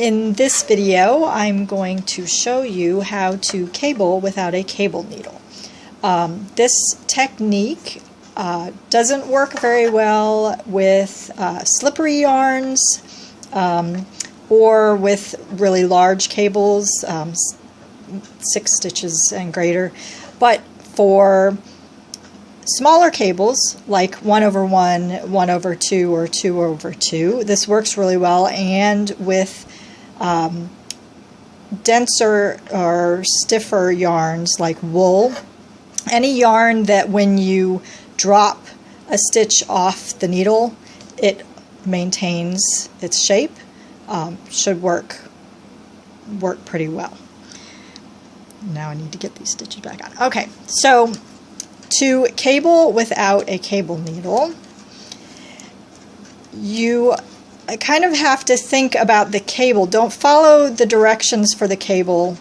In this video, I'm going to show you how to cable without a cable needle. This technique doesn't work very well with slippery yarns or with really large cables, 6 stitches and greater, but for smaller cables like 1/1, 1/2, or 2/2, this works really well, and with denser or stiffer yarns like wool, any yarn that when you drop a stitch off the needle it maintains its shape, should work pretty well. Now I need to get these stitches back on. Okay, so to cable without a cable needle, you kind of have to think about the cable. Don't follow the directions for the cable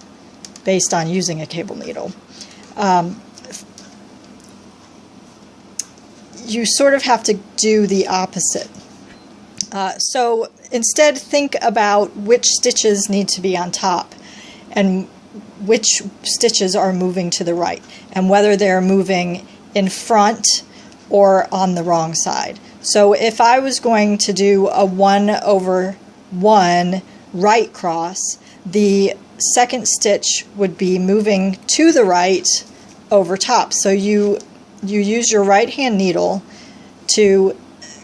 based on using a cable needle. You sort of have to do the opposite. So instead, think about which stitches need to be on top and which stitches are moving to the right, and whether they're moving in front or on the wrong side. So if I was going to do a 1/1 right cross, the second stitch would be moving to the right over top. So you use your right hand needle to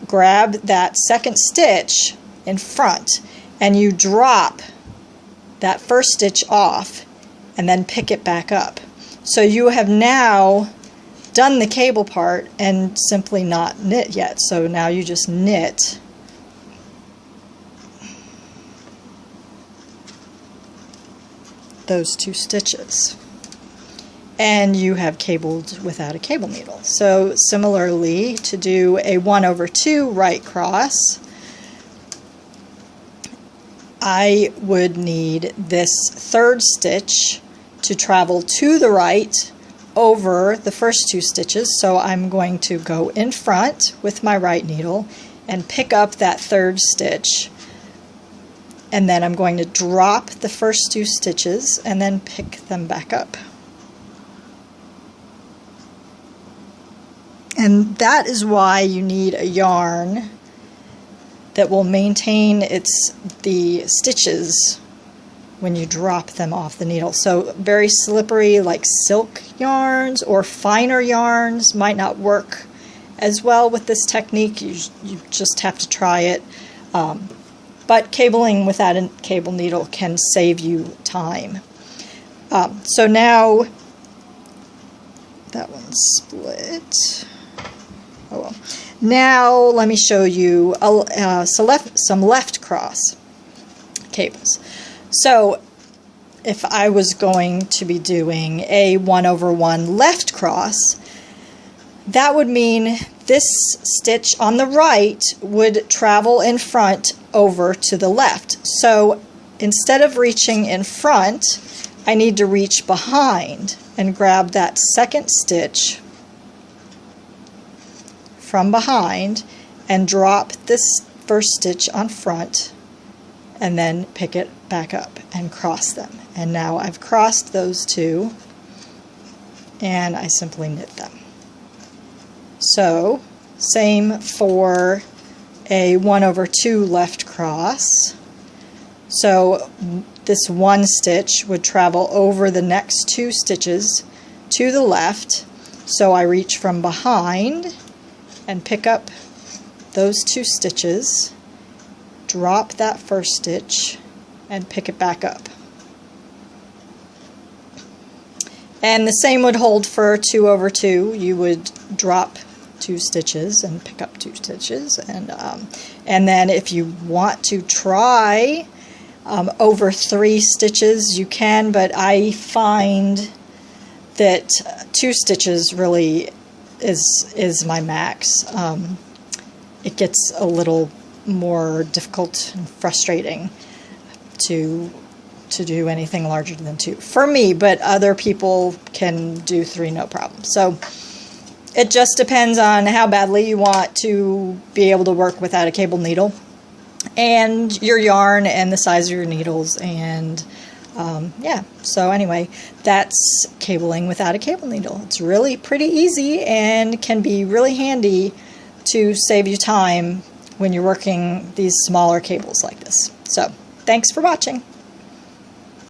grab that second stitch in front, and you drop that first stitch off and then pick it back up. So you have now done the cable part and simply not knit yet. So now you just knit those 2 stitches and you have cabled without a cable needle. So similarly, to do a 1/2 right cross, I would need this third stitch to travel to the right over the first 2 stitches. So I'm going to go in front with my right needle and pick up that third stitch, and then I'm going to drop the first 2 stitches and then pick them back up. And that is why you need a yarn that will maintain the stitches when you drop them off the needle. So very slippery like silk yarns or finer yarns might not work as well with this technique. You just have to try it. But cabling without a cable needle can save you time. So now that one's split. Oh well. Now let me show you some left cross cables. So if I was going to be doing a 1/1 left cross, that would mean this stitch on the right would travel in front over to the left. So instead of reaching in front, I need to reach behind and grab that second stitch from behind and drop this first stitch on front and then pick it back up and cross them. And now I've crossed those 2 and I simply knit them. So same for a 1/2 left cross. So this one stitch would travel over the next 2 stitches to the left. So I reach from behind and pick up those 2 stitches, drop that first stitch, and pick it back up. And the same would hold for 2/2. You would drop 2 stitches and pick up 2 stitches, and then if you want to try over 3 stitches, you can, but I find that 2 stitches really is my max. It gets a little more difficult and frustrating to do anything larger than 2 for me, but other people can do 3 no problem. So it just depends on how badly you want to be able to work without a cable needle. and your yarn and the size of your needles, and yeah, so anyway, that's cabling without a cable needle. It's really pretty easy and can be really handy to save you time when you're working these smaller cables like this. So thanks for watching.